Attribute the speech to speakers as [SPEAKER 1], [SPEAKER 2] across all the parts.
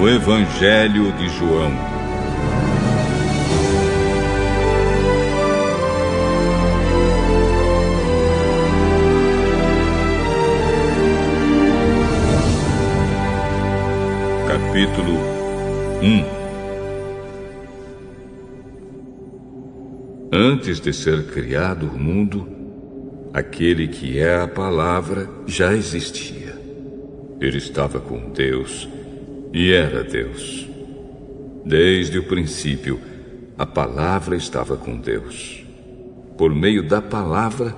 [SPEAKER 1] O Evangelho de João. Capítulo 1. Antes de ser criado o mundo, aquele que é a palavra já existia. Ele estava com Deus e era Deus. Desde o princípio, a palavra estava com Deus. Por meio da palavra,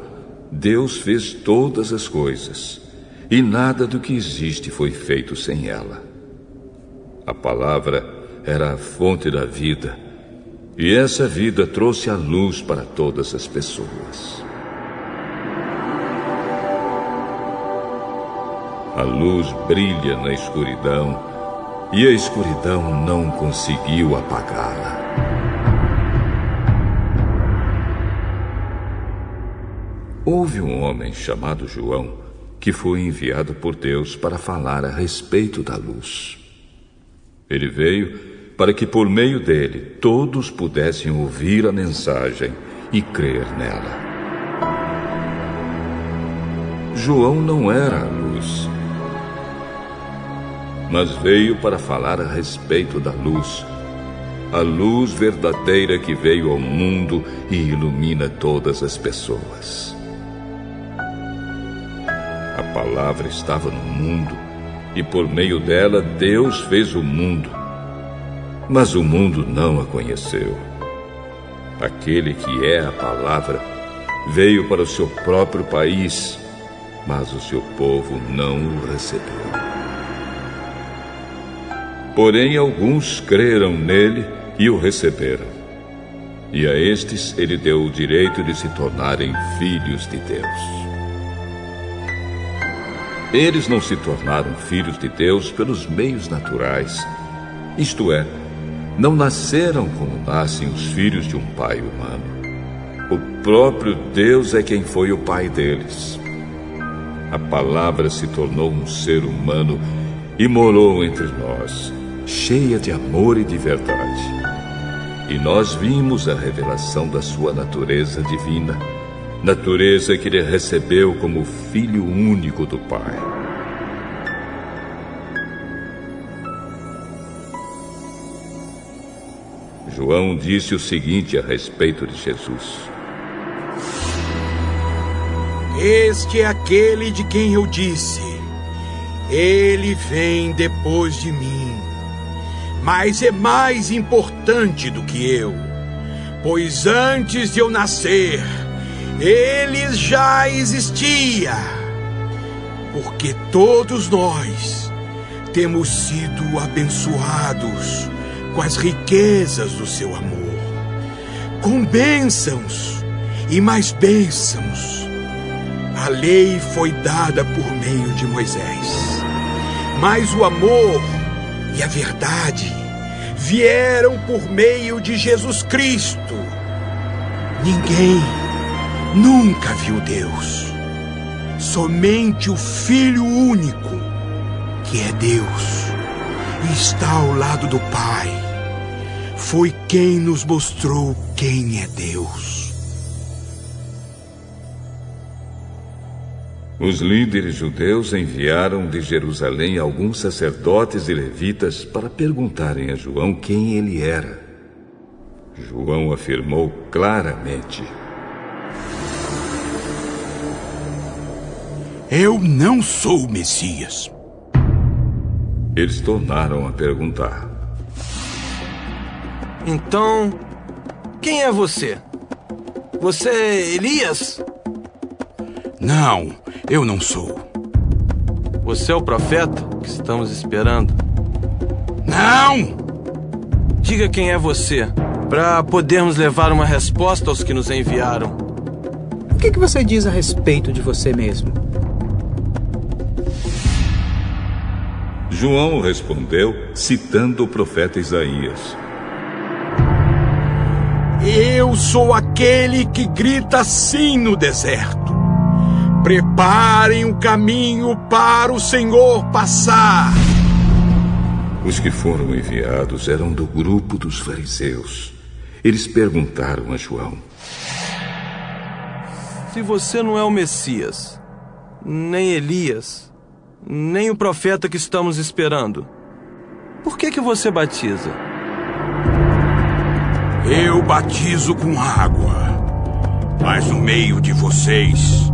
[SPEAKER 1] Deus fez todas as coisas, e nada do que existe foi feito sem ela. A palavra era a fonte da vida, e essa vida trouxe a luz para todas as pessoas. A luz brilha na escuridão, e a escuridão não conseguiu apagá-la. Houve um homem chamado João, que foi enviado por Deus para falar a respeito da luz. Ele veio para que por meio dele todos pudessem ouvir a mensagem e crer nela. João não era a luz, mas veio para falar a respeito da luz, a luz verdadeira que veio ao mundo e ilumina todas as pessoas. A palavra estava no mundo, e por meio dela Deus fez o mundo, mas o mundo não a conheceu. Aquele que é a palavra veio para o seu próprio país, mas o seu povo não o recebeu. Porém, alguns creram nele e o receberam. E a estes ele deu o direito de se tornarem filhos de Deus. Eles não se tornaram filhos de Deus pelos meios naturais. Isto é, não nasceram como nascem os filhos de um pai humano. O próprio Deus é quem foi o pai deles. A palavra se tornou um ser humano e morou entre nós, cheia de amor e de verdade. E nós vimos a revelação da sua natureza divina, natureza que ele recebeu como filho único do Pai. João disse o seguinte a respeito de Jesus:
[SPEAKER 2] Este é aquele de quem eu disse: ele vem depois de mim, mas é mais importante do que eu, pois antes de eu nascer, ele já existia. Porque todos nós temos sido abençoados com as riquezas do seu amor, com bênçãos e mais bênçãos. A lei foi dada por meio de Moisés, mas o amor e a verdade vieram por meio de Jesus Cristo. Ninguém nunca viu Deus. Somente o Filho único, que é Deus e está ao lado do Pai, foi quem nos mostrou quem é Deus.
[SPEAKER 1] Os líderes judeus enviaram de Jerusalém alguns sacerdotes e levitas para perguntarem a João quem ele era. João afirmou claramente:
[SPEAKER 2] Eu não sou o Messias.
[SPEAKER 1] Eles tornaram a perguntar:
[SPEAKER 3] Então, quem é você? Você é Elias?
[SPEAKER 2] Não, eu não sou.
[SPEAKER 3] Você é o profeta que estamos esperando?
[SPEAKER 2] Não!
[SPEAKER 3] Diga quem é você, para podermos levar uma resposta aos que nos enviaram.
[SPEAKER 4] O que você diz a respeito de você mesmo?
[SPEAKER 1] João respondeu, citando o profeta Isaías:
[SPEAKER 2] Eu sou aquele que grita assim no deserto: preparem o caminho para o Senhor passar.
[SPEAKER 1] Os que foram enviados eram do grupo dos fariseus. Eles perguntaram a João:
[SPEAKER 3] Se você não é o Messias, nem Elias, nem o profeta que estamos esperando, por que você batiza?
[SPEAKER 2] Eu batizo com água, mas no meio de vocês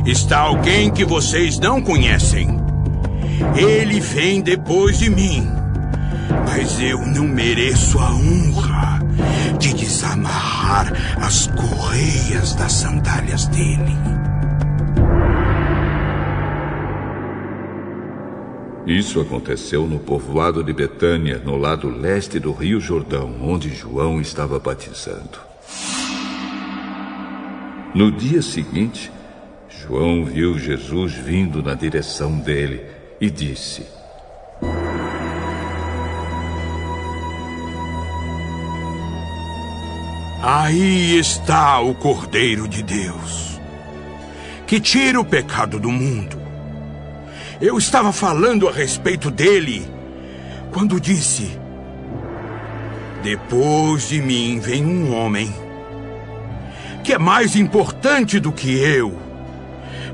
[SPEAKER 2] está alguém que vocês não conhecem. Ele vem depois de mim, mas eu não mereço a honra de desamarrar as correias das sandálias dele.
[SPEAKER 1] Isso aconteceu no povoado de Betânia, no lado leste do Rio Jordão, onde João estava batizando. No dia seguinte, João viu Jesus vindo na direção dele e disse:
[SPEAKER 2] Aí está o Cordeiro de Deus, que tira o pecado do mundo. Eu estava falando a respeito dele quando disse: depois de mim vem um homem que é mais importante do que eu,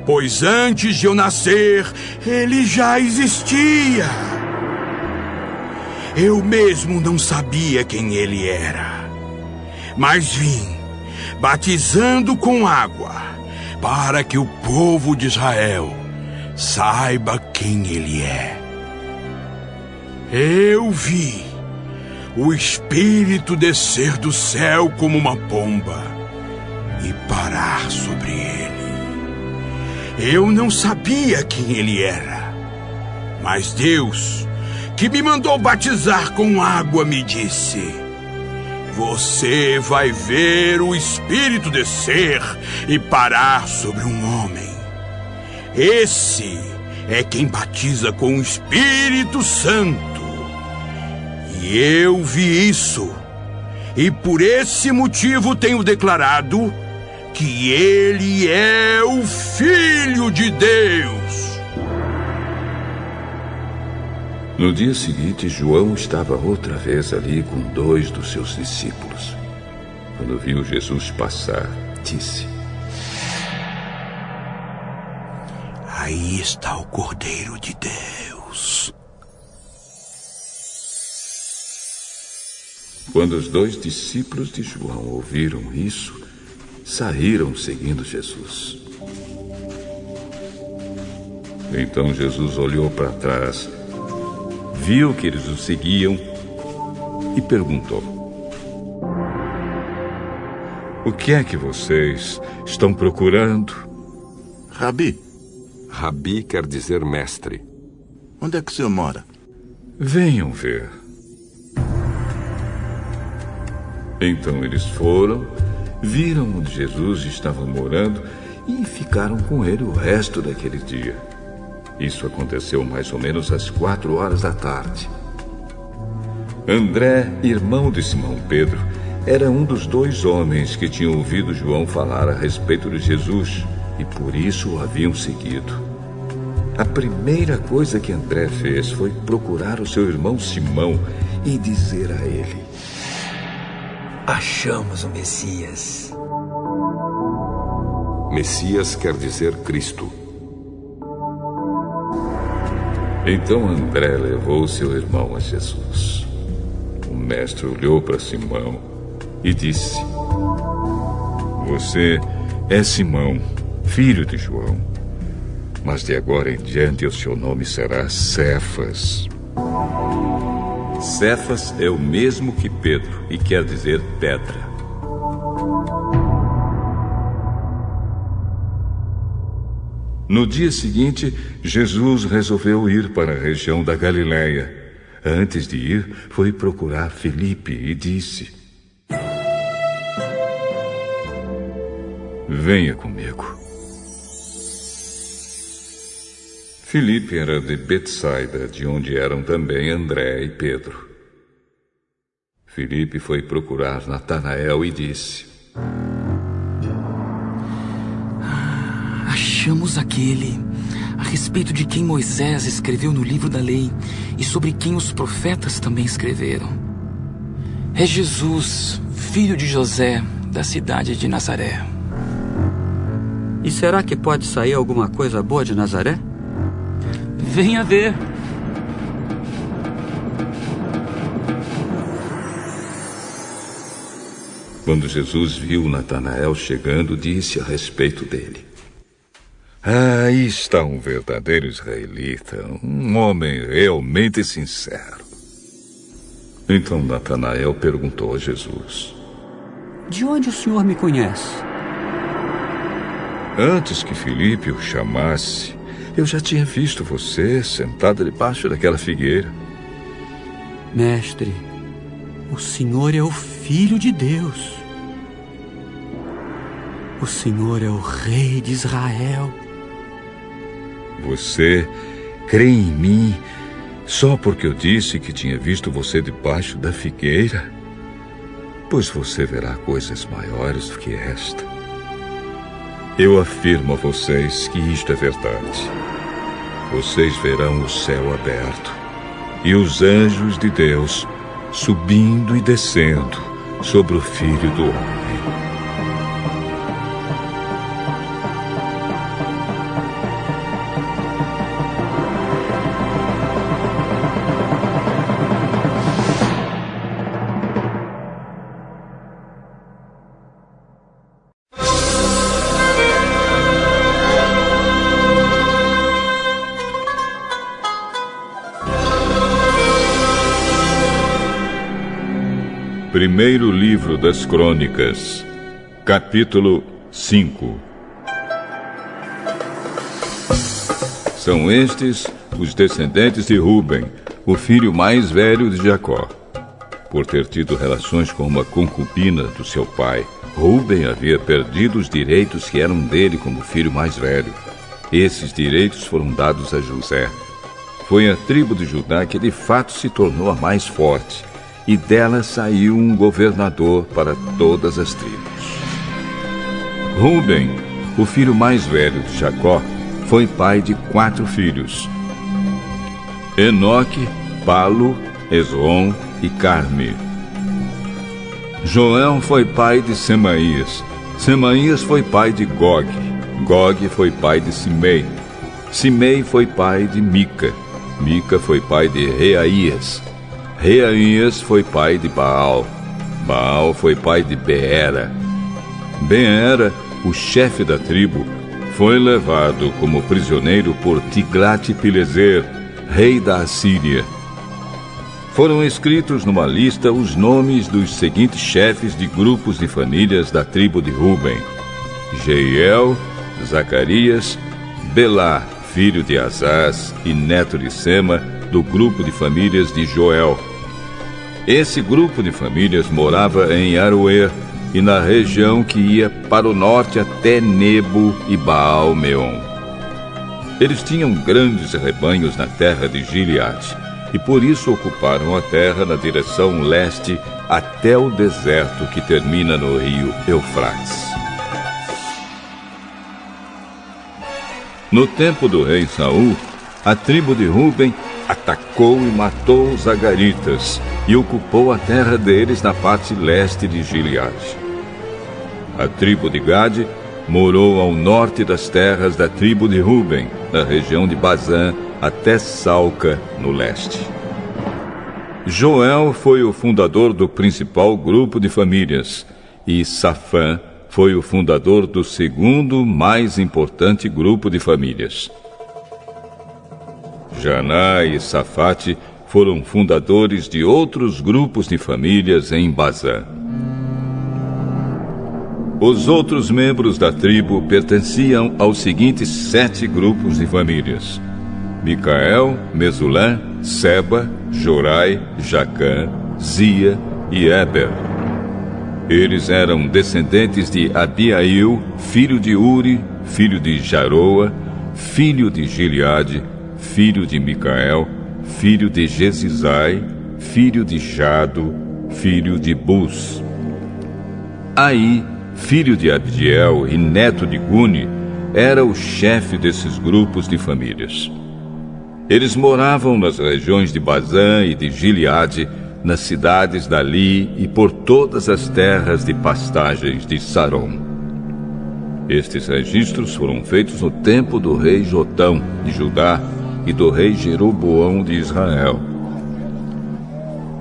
[SPEAKER 2] pois antes de eu nascer, ele já existia. Eu mesmo não sabia quem ele era, mas vim batizando com água para que o povo de Israel saiba quem ele é. Eu vi o Espírito descer do céu como uma pomba e parar sobre ele. Eu não sabia quem ele era, mas Deus, que me mandou batizar com água, me disse: você vai ver o Espírito descer e parar sobre um homem. Esse é quem batiza com o Espírito Santo. E eu vi isso, e por esse motivo tenho declarado que ele é o Filho de Deus.
[SPEAKER 1] No dia seguinte, João estava outra vez ali com 2 dos seus discípulos. Quando viu Jesus passar, disse:
[SPEAKER 2] Aí está o Cordeiro de Deus.
[SPEAKER 1] Quando os 2 discípulos de João ouviram isso, saíram seguindo Jesus. Então Jesus olhou para trás, viu que eles o seguiam e perguntou: o que é que vocês estão procurando?
[SPEAKER 5] Rabi.
[SPEAKER 6] Rabi quer dizer mestre.
[SPEAKER 5] Onde é que o senhor mora?
[SPEAKER 1] Venham ver. Então eles foram, viram onde Jesus estava morando e ficaram com ele o resto daquele dia. Isso aconteceu mais ou menos às 4 da tarde. André, irmão de Simão Pedro, era um dos 2 homens que tinham ouvido João falar a respeito de Jesus e por isso o haviam seguido. A primeira coisa que André fez foi procurar o seu irmão Simão e dizer a ele:
[SPEAKER 7] achamos o Messias.
[SPEAKER 6] Messias quer dizer Cristo.
[SPEAKER 1] Então André levou seu irmão a Jesus. O mestre olhou para Simão e disse: você é Simão, filho de João, mas de agora em diante o seu nome será Cefas. Cefas é o mesmo que Pedro e quer dizer pedra. No dia seguinte, Jesus resolveu ir para a região da Galileia. Antes de ir, foi procurar Filipe e disse: venha comigo. Filipe era de Betsaida, de onde eram também André e Pedro. Filipe foi procurar Natanael e disse:
[SPEAKER 7] achamos a respeito de quem Moisés escreveu no livro da lei e sobre quem os profetas também escreveram. É Jesus, filho de José, da cidade de Nazaré.
[SPEAKER 8] E será que pode sair alguma coisa boa de Nazaré?
[SPEAKER 7] Venha ver.
[SPEAKER 1] Quando Jesus viu Natanael chegando, disse a respeito dele: aí está um verdadeiro israelita, um homem realmente sincero. Então Natanael perguntou a Jesus:
[SPEAKER 8] de onde o senhor me conhece?
[SPEAKER 1] Antes que Filipe o chamasse, eu já tinha visto você sentado debaixo daquela figueira.
[SPEAKER 8] Mestre, o senhor é o Filho de Deus. O senhor é o Rei de Israel.
[SPEAKER 1] Você crê em mim só porque eu disse que tinha visto você debaixo da figueira? Pois você verá coisas maiores do que esta. Eu afirmo a vocês que isto é verdade. Vocês verão o céu aberto e os anjos de Deus subindo e descendo sobre o Filho do Homem. Primeiro livro das Crônicas, capítulo 5. São estes os descendentes de Ruben, o filho mais velho de Jacó. Por ter tido relações com uma concubina do seu pai, Ruben havia perdido os direitos que eram dele como filho mais velho. Esses direitos foram dados a José. Foi a tribo de Judá que de fato se tornou a mais forte, e dela saiu um governador para todas as tribos. Ruben, o filho mais velho de Jacó, foi pai de 4 filhos: Enoque, Palo, Esrom e Carme. Joel foi pai de Semaías. Semaías foi pai de Gog. Gog foi pai de Simei. Simei foi pai de Mica. Mica foi pai de Reaías. Reaías foi pai de Baal. Baal foi pai de Beera. Beera, o chefe da tribo, foi levado como prisioneiro por Tiglat-Pileser, rei da Assíria. Foram escritos numa lista os nomes dos seguintes chefes de grupos de famílias da tribo de Ruben: Jeiel, Zacarias, Belá, filho de Azaz e neto de Sema, do grupo de famílias de Joel. Esse grupo de famílias morava em Aroer e na região que ia para o norte até Nebo e Baal-Meon. Eles tinham grandes rebanhos na terra de Gileade e por isso ocuparam a terra na direção leste até o deserto que termina no rio Eufrates. No tempo do rei Saul, a tribo de Ruben atacou e matou os Agaritas e ocupou a terra deles na parte leste de Gileade. A tribo de Gade morou ao norte das terras da tribo de Ruben, na região de Bazã, até Salca, no leste. Joel foi o fundador do principal grupo de famílias, e Safã foi o fundador do segundo mais importante grupo de famílias. Janá e Safate foram fundadores de outros grupos de famílias em Bazã. Os outros membros da tribo pertenciam aos seguintes 7 grupos de famílias: Micael, Mesulã, Seba, Jorai, Jacã, Zia e Eber. Eles eram descendentes de Abiail, filho de Uri, filho de Jaroa, filho de Gileade, filho de Micael, filho de Jesizai, filho de Jado, filho de Bus. Aí, filho de Abdiel e neto de Guni, era o chefe desses grupos de famílias. Eles moravam nas regiões de Bazã e de Gileade, nas cidades dali e por todas as terras de pastagens de Saron. Estes registros foram feitos no tempo do rei Jotão, de Judá, e do rei Jeroboão de Israel.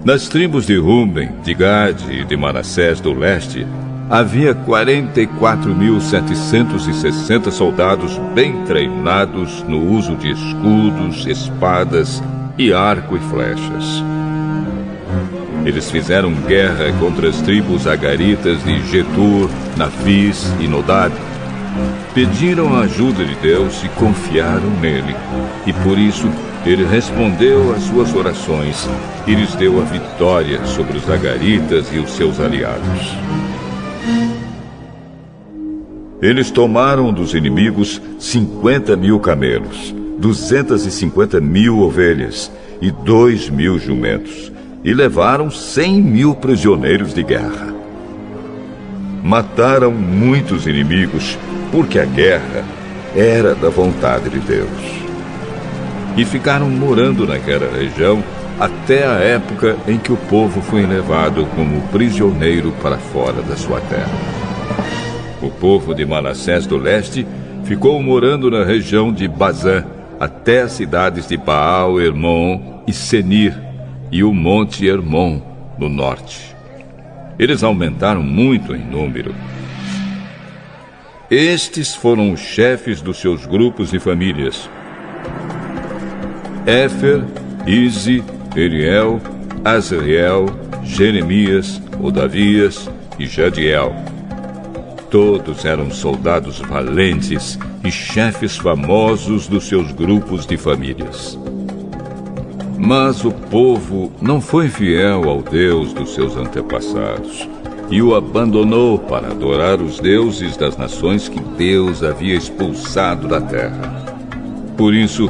[SPEAKER 1] Nas tribos de Ruben, de Gade e de Manassés do leste, havia 44.760 soldados bem treinados no uso de escudos, espadas e arco e flechas. Eles fizeram guerra contra as tribos agaritas de Getur, Nafis e Nodab. Pediram a ajuda de Deus e confiaram nele. E por isso ele respondeu às suas orações e lhes deu a vitória sobre os agaritas e os seus aliados. Eles tomaram dos inimigos 50.000 camelos, 250.000 ovelhas e 2.000 jumentos, e levaram 100.000 prisioneiros de guerra. Mataram muitos inimigos, porque a guerra era da vontade de Deus. E ficaram morando naquela região até a época em que o povo foi levado como prisioneiro para fora da sua terra. O povo de Manassés do leste ficou morando na região de Bazã, até as cidades de Baal, Hermon e Senir, e o monte Hermon, no norte. Eles aumentaram muito em número. Estes foram os chefes dos seus grupos de famílias: Éfer, Ize, Eliel, Azriel, Jeremias, Odavias e Jadiel. Todos eram soldados valentes e chefes famosos dos seus grupos de famílias. Mas o povo não foi fiel ao Deus dos seus antepassados e o abandonou para adorar os deuses das nações que Deus havia expulsado da terra. Por isso,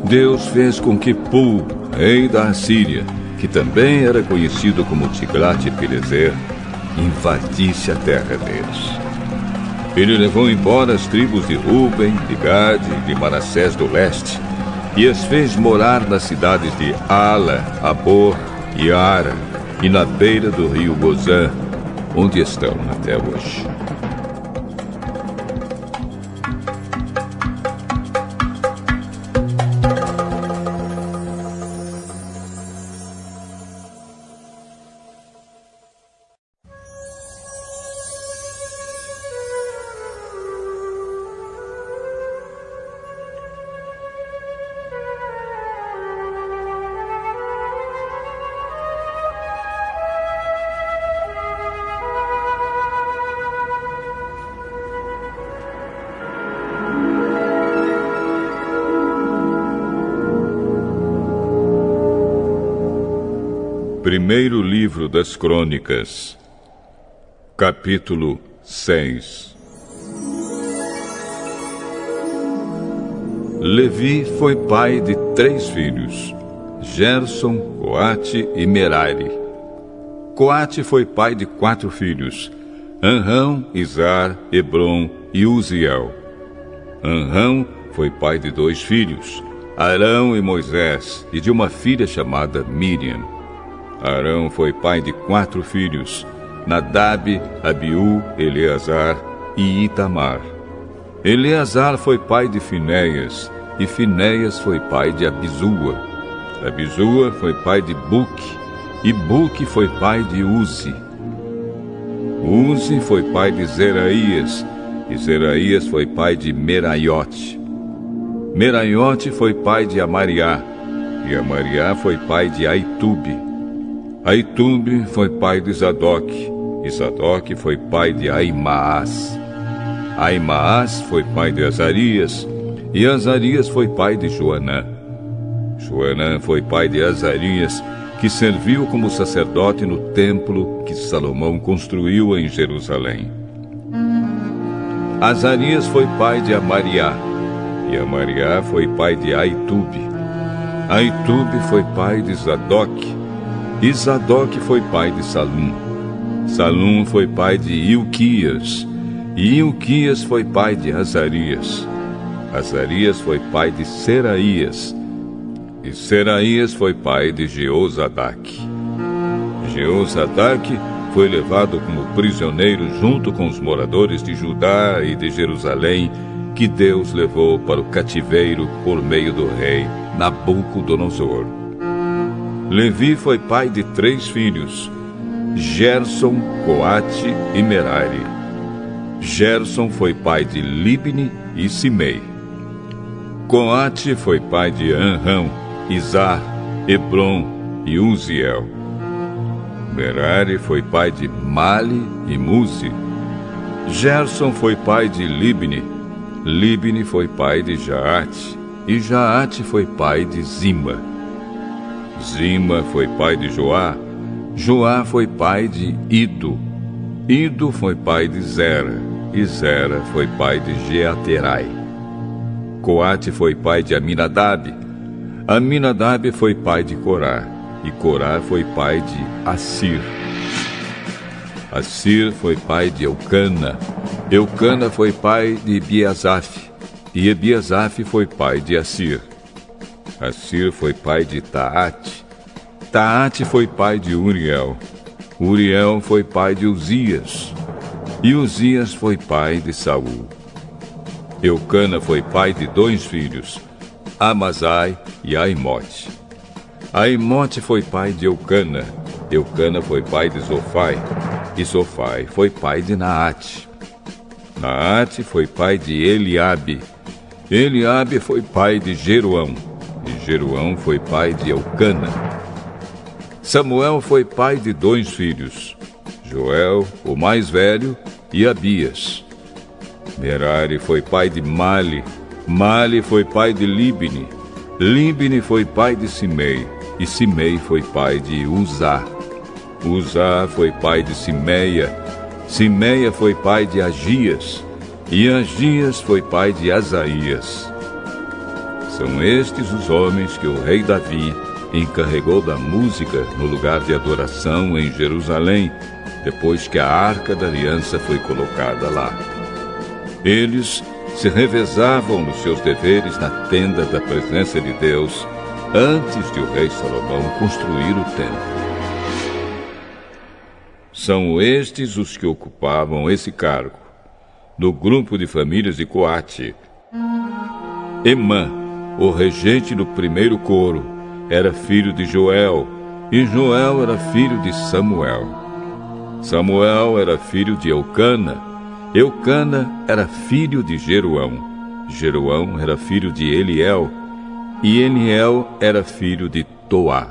[SPEAKER 1] Deus fez com que Pul, rei da Assíria, que também era conhecido como Tiglat-Pileser, invadisse a terra deles. Ele levou embora as tribos de Ruben, de Gade e de Manassés do leste, e as fez morar nas cidades de Ala, Abor e Ara, e na beira do rio Gozã, onde estão até hoje. Primeiro livro das Crônicas, capítulo 6. Levi foi pai de 3 filhos, Gerson, Coate e Merari. Coate foi pai de 4 filhos, Anrão, Izar, Hebron e Uziel. Anrão foi pai de 2 filhos, Arão e Moisés, e de uma filha chamada Miriam. Arão foi pai de 4 filhos, Nadab, Abiú, Eleazar e Itamar. Eleazar foi pai de Finéias, e Finéias foi pai de Abisua. Abisua foi pai de Buque, e Buque foi pai de Uzi. Uzi foi pai de Zeraías, e Zeraías foi pai de Meraiote. Meraiote foi pai de Amariá, e Amariá foi pai de Aitube. Aitube foi pai de Zadoque, e Zadoque foi pai de Aimaas. Aimaas foi pai de Azarias, e Azarias foi pai de Joanã. Joanã foi pai de Azarias, que serviu como sacerdote no templo que Salomão construiu em Jerusalém. Azarias foi pai de Amariá, e Amariá foi pai de Aitube. Aitube foi pai de Zadoque, e Zadoque foi pai de Salum. Salum foi pai de Ilquias, E Ilquias foi pai de Azarias. Azarias foi pai de Seraías. E Seraías foi pai de Jeozadaque. Jeozadaque foi levado como prisioneiro junto com os moradores de Judá e de Jerusalém, que Deus levou para o cativeiro por meio do rei Nabucodonosor. Levi foi pai de 3 filhos, Gerson, Coate e Merari. Gerson foi pai de Libni e Simei. Coate foi pai de Anrão, Izar, Hebron e Uziel. Merari foi pai de Mali e Muzi. Gerson foi pai de Libni. Libni foi pai de Jaate. E Jaate foi pai de Zima. Zima foi pai de Joá. Joá foi pai de Ido. Ido foi pai de Zera. E Zera foi pai de Jeaterai. Coate foi pai de Aminadab. Aminadab foi pai de Corá. E Corá foi pai de Assir. Assir foi pai de Eucana. Eucana foi pai de Ebiasaf. E Ebiasaf foi pai de Assir. Assir foi pai de Taate. Taate foi pai de Uriel. Uriel foi pai de Uzias. E Uzias foi pai de Saul. Eucana foi pai de 2 filhos, Amazai e Aimote. Aimote foi pai de Eucana. Eucana foi pai de Zofai. E Zofai foi pai de Naate. Naate foi pai de Eliabe. Eliabe foi pai de Jeroão. E Jeroão foi pai de Eucana. Samuel foi pai de 2 filhos, Joel, o mais velho, e Abias. Merari foi pai de Mali. Mali foi pai de Libni. Libni foi pai de Simei. E Simei foi pai de Uzá. Uzá foi pai de Simeia. Simeia foi pai de Agias. E Agias foi pai de Asaías. São estes os homens que o rei Davi encarregou da música no lugar de adoração em Jerusalém, depois que a Arca da Aliança foi colocada lá. Eles se revezavam nos seus deveres na tenda da presença de Deus, antes de o rei Salomão construir o templo. São estes os que ocupavam esse cargo, no grupo de famílias de Coate. Emã, o regente do primeiro coro, era filho de Joel, e Joel era filho de Samuel. Samuel era filho de Eucana. Eucana era filho de Jeroão. Jeroão era filho de Eliel. E Eliel era filho de Toá.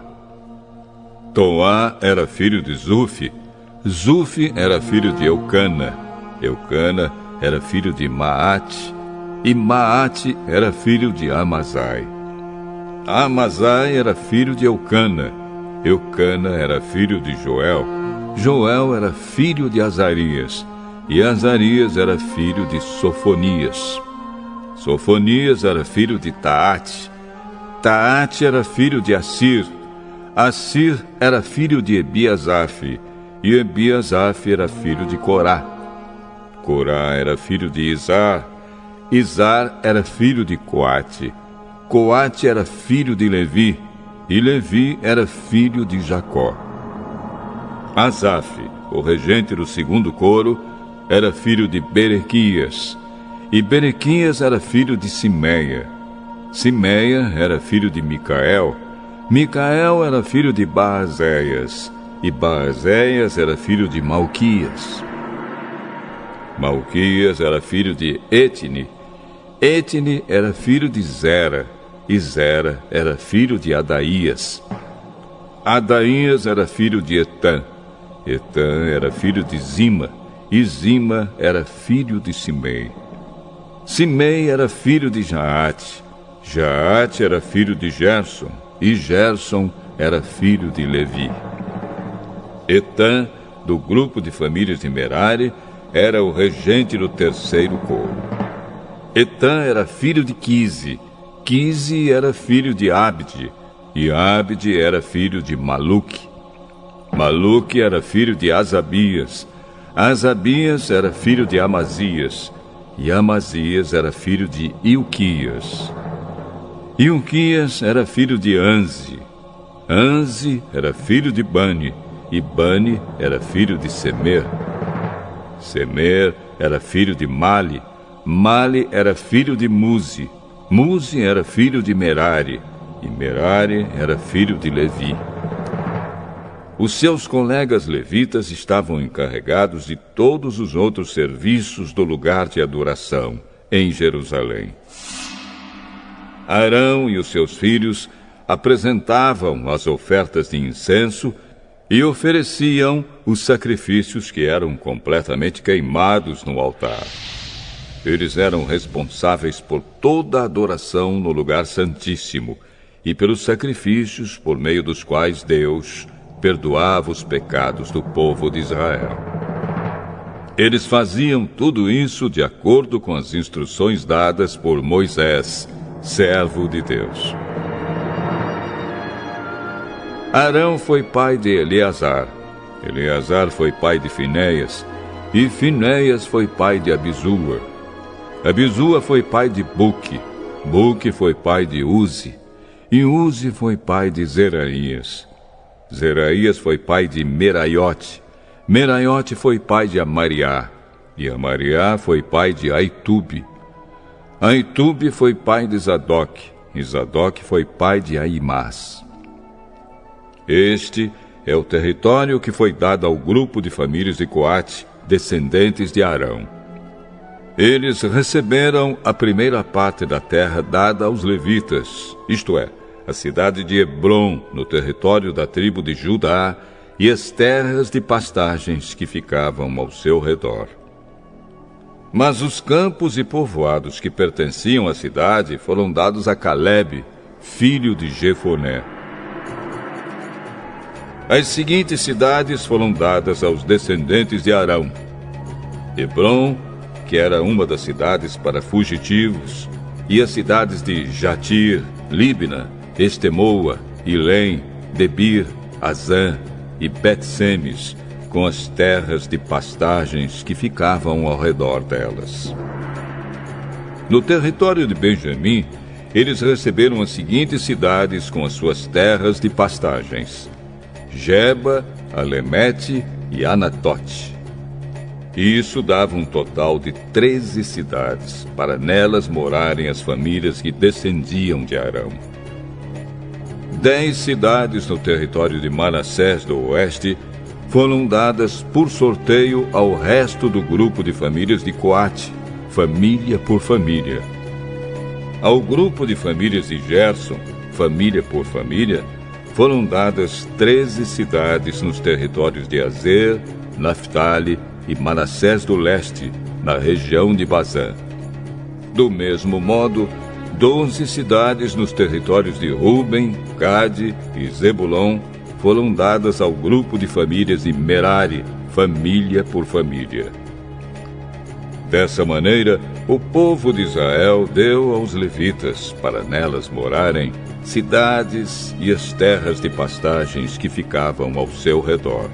[SPEAKER 1] Toá era filho de Zufi. Zufi era filho de Eucana. Eucana era filho de Maate. E Maate era filho de Amazai. Amazai era filho de Eucana. Eucana era filho de Joel. Joel era filho de Azarias. E Azarias era filho de Sofonias. Sofonias era filho de Taate. Taate era filho de Assir. Assir era filho de Ebiasaf. E Ebiasaf era filho de Corá. Corá era filho de Izar. Izar era filho de Coate. Coate era filho de Levi. E Levi era filho de Jacó. Asaf, o regente do segundo coro, era filho de Berequias. E Berequias era filho de Simeia. Simeia era filho de Micael. Micael era filho de Baazéias. E Baazéias era filho de Malquias. Malquias era filho de Etni. Etni era filho de Zera. E Zera era filho de Adaías. Adaías era filho de Etã. Etã era filho de Zima. E Zima era filho de Simei. Simei era filho de Jaate. Jaate era filho de Gerson. E Gerson era filho de Levi. Etã, do grupo de famílias de Merari, era o regente do terceiro coro. Etã era filho de Quise. Quise era filho de Abde. E Abde era filho de Maluque. Maluque era filho de Asabias. Asabias era filho de Amazias, e Amazias era filho de Ilquias. Ilquias era filho de Anzi. Anzi era filho de Bani, e Bani era filho de Semer. Semer era filho de Mali. Mali era filho de Muzi. Muzi era filho de Merari, e Merari era filho de Levi. Os seus colegas levitas estavam encarregados de todos os outros serviços do lugar de adoração em Jerusalém. Arão e os seus filhos apresentavam as ofertas de incenso e ofereciam os sacrifícios que eram completamente queimados no altar. Eles eram responsáveis por toda a adoração no lugar santíssimo e pelos sacrifícios por meio dos quais Deus perdoava os pecados do povo de Israel. Eles faziam tudo isso de acordo com as instruções dadas por Moisés, servo de Deus. Arão foi pai de Eleazar. Eleazar foi pai de Finéias. E Finéias foi pai de Abisua. Abisua foi pai de Buque. Buque foi pai de Uzi. E Uzi foi pai de Zeraías. Zeraías foi pai de Meraiote. Meraiote foi pai de Amariá. E Amariá foi pai de Aitube. Aitube foi pai de Zadok. E Zadok foi pai de Aimás. Este é o território que foi dado ao grupo de famílias de Coate, descendentes de Arão. Eles receberam a primeira parte da terra dada aos levitas, isto é, a cidade de Hebrom, no território da tribo de Judá, e as terras de pastagens que ficavam ao seu redor. Mas os campos e povoados que pertenciam à cidade foram dados a Calebe, filho de Jefoné. As seguintes cidades foram dadas aos descendentes de Arão: Hebrom, que era uma das cidades para fugitivos, e as cidades de Jatir, Líbna, Estemoa, Ilém, Debir, Azã e Bet-Semes, com as terras de pastagens que ficavam ao redor delas. No território de Benjamim, eles receberam as seguintes cidades com as suas terras de pastagens: Geba, Alemete e Anatote. E isso dava um total de 13 cidades, para nelas morarem as famílias que descendiam de Arão. 10 cidades no território de Manassés do Oeste foram dadas por sorteio ao resto do grupo de famílias de Coate, família por família. Ao grupo de famílias de Gerson, família por família, foram dadas 13 cidades nos territórios de Azer, Naftali e Manassés do Leste, na região de Bazã. Do mesmo modo, 12 cidades nos territórios de Ruben, Gade e Zebulon foram dadas ao grupo de famílias de Merari, família por família. Dessa maneira, o povo de Israel deu aos levitas, para nelas morarem, cidades e as terras de pastagens que ficavam ao seu redor.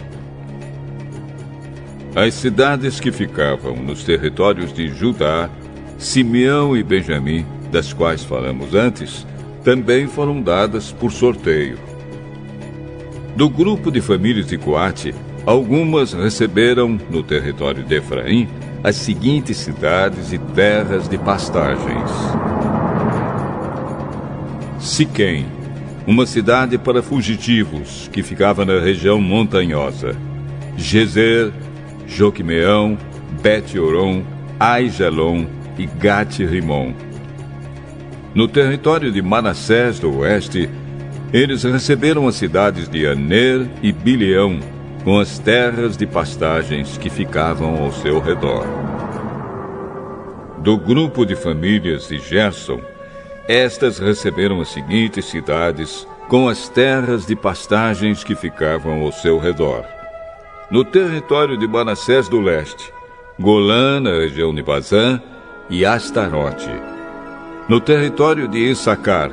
[SPEAKER 1] As cidades que ficavam nos territórios de Judá, Simeão e Benjamim, das quais falamos antes, também foram dadas por sorteio. Do grupo de famílias de Coate, algumas receberam, no território de Efraim, as seguintes cidades e terras de pastagens: Siquém, uma cidade para fugitivos, que ficava na região montanhosa. Gezer, Joquimeão, Bet-Oron, Aijalon e Gat-Rimon. No território de Manassés do Oeste, eles receberam as cidades de Aner e Bileão, com as terras de pastagens que ficavam ao seu redor. Do grupo de famílias de Gerson, estas receberam as seguintes cidades, com as terras de pastagens que ficavam ao seu redor. No território de Manassés do Leste, Golã, na região de Bazã, e Astarote. No território de Issacar,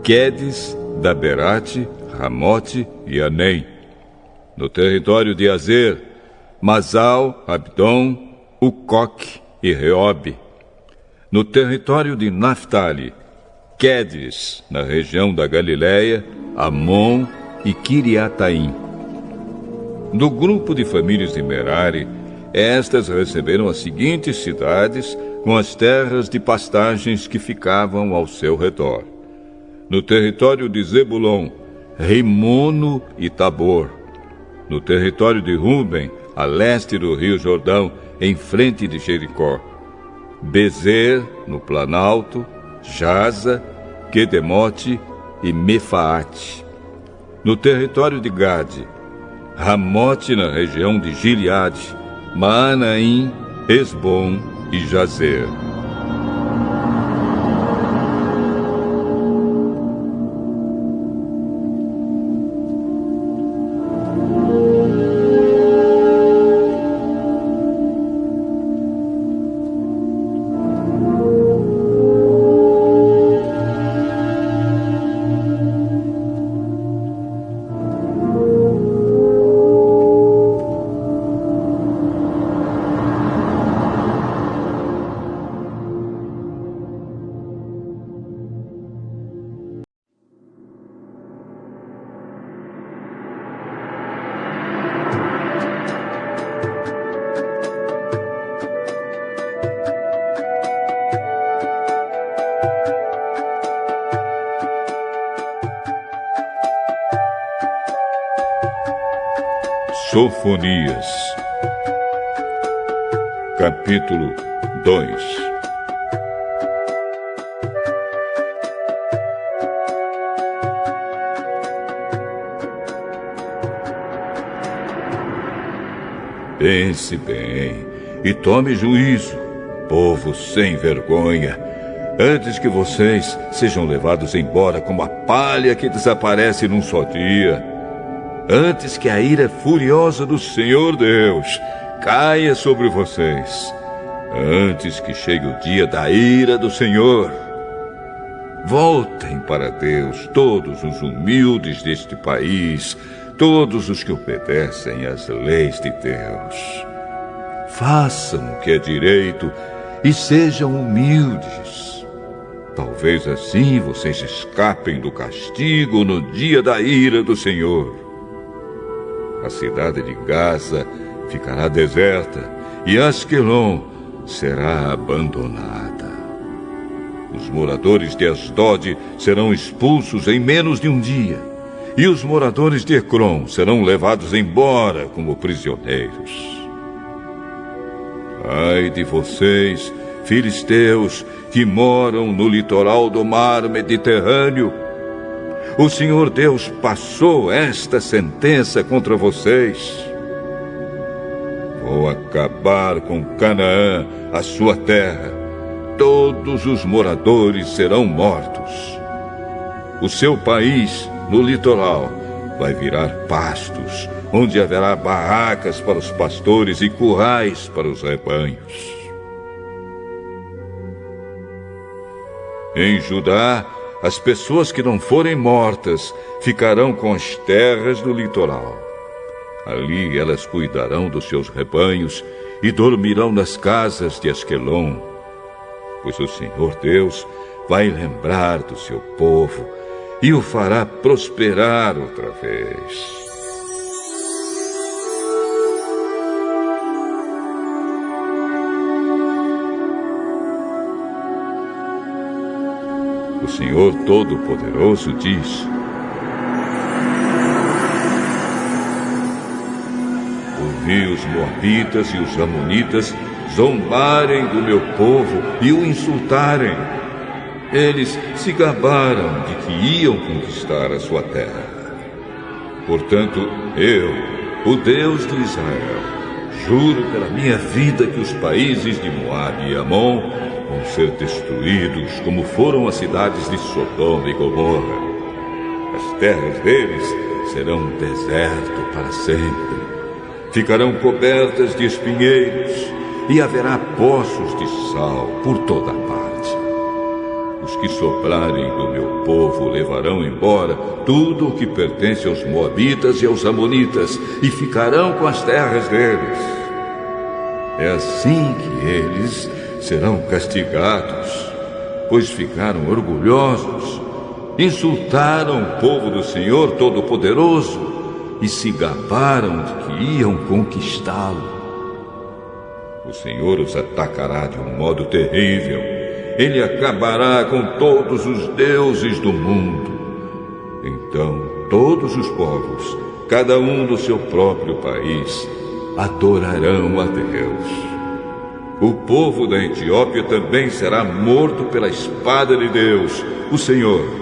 [SPEAKER 1] Quedes, Daberate, Ramote e Anem. No território de Azer, Masal, Abdom, Ucoque e Reobe. No território de Naftali, Quedes, na região da Galiléia, Amon e Quiriataim. Do grupo de famílias de Merari, estas receberam as seguintes cidades com as terras de pastagens que ficavam ao seu redor. No território de Zebulon, Rimono e Tabor. No território de Ruben, a leste do rio Jordão, em frente de Jericó. Bezer, no Planalto, Jaza, Quedemote e Mefaate. No território de Gade, Ramote, na região de Gileade, Maanaim, Esbom e Jazer. Sofonias, capítulo 2. Pense bem e tome juízo, povo sem vergonha, antes que vocês sejam levados embora como a palha que desaparece num só dia. Antes que a ira furiosa do Senhor Deus caia sobre vocês. Antes que chegue o dia da ira do Senhor. Voltem para Deus todos os humildes deste país, todos os que obedecem às leis de Deus. Façam o que é direito e sejam humildes. Talvez assim vocês escapem do castigo no dia da ira do Senhor. A cidade de Gaza ficará deserta e Asquelon será abandonada. Os moradores de Asdod serão expulsos em menos de um dia, e os moradores de Ecrom serão levados embora como prisioneiros. Ai de vocês, filisteus, que moram no litoral do mar Mediterrâneo! O Senhor Deus passou esta sentença contra vocês. Vou acabar com Canaã, a sua terra. Todos os moradores serão mortos. O seu país, no litoral, vai virar pastos, onde haverá barracas para os pastores e currais para os rebanhos. Em Judá, as pessoas que não forem mortas ficarão com as terras do litoral. Ali elas cuidarão dos seus rebanhos e dormirão nas casas de Asquelon, pois o Senhor Deus vai lembrar do seu povo e o fará prosperar outra vez. O Senhor Todo-Poderoso diz: ouvi os moabitas e os amonitas zombarem do meu povo e o insultarem. Eles se gabaram de que iam conquistar a sua terra. Portanto, eu, o Deus de Israel, juro pela minha vida que os países de Moabe e Amon vão ser destruídos como foram as cidades de Sodoma e Gomorra. As terras deles serão um deserto para sempre. Ficarão cobertas de espinheiros e haverá poços de sal por toda parte. Os que sobrarem do meu povo levarão embora tudo o que pertence aos moabitas e aos amonitas e ficarão com as terras deles. É assim que eles serão castigados, pois ficaram orgulhosos, insultaram o povo do Senhor Todo-Poderoso e se gabaram de que iam conquistá-lo. O Senhor os atacará de um modo terrível. Ele acabará com todos os deuses do mundo. Então, todos os povos, cada um do seu próprio país, adorarão a Deus. O povo da Etiópia também será morto pela espada de Deus, o Senhor.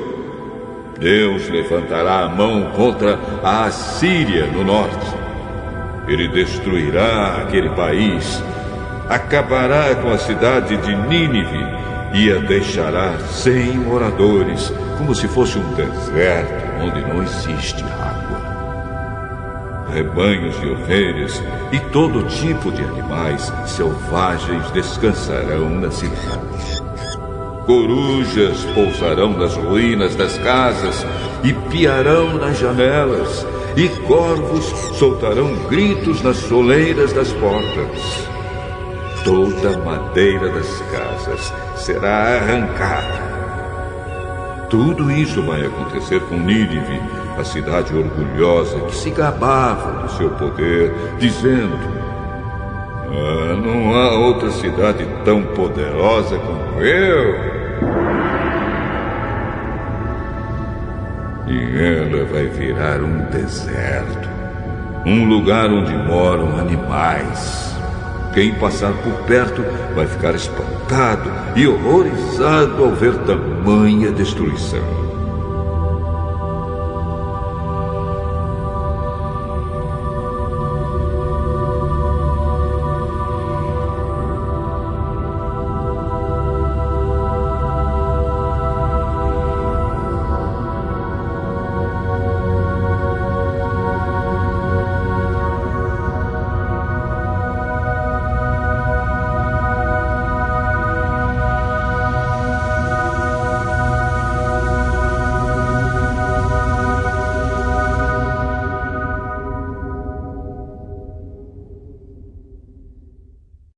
[SPEAKER 1] Deus levantará a mão contra a Assíria no norte. Ele destruirá aquele país, acabará com a cidade de Nínive e a deixará sem moradores, como se fosse um deserto onde não existe água. Rebanhos de ovelhas e todo tipo de animais selvagens descansarão na cidade. Corujas pousarão nas ruínas das casas e piarão nas janelas, e corvos soltarão gritos nas soleiras das portas. Toda a madeira das casas será arrancada. Tudo isso vai acontecer com Nínive, a cidade orgulhosa que se gabava do seu poder, dizendo: não há outra cidade tão poderosa como eu. E ela vai virar um deserto, um lugar onde moram animais. Quem passar por perto vai ficar espantado e horrorizado ao ver tamanha destruição.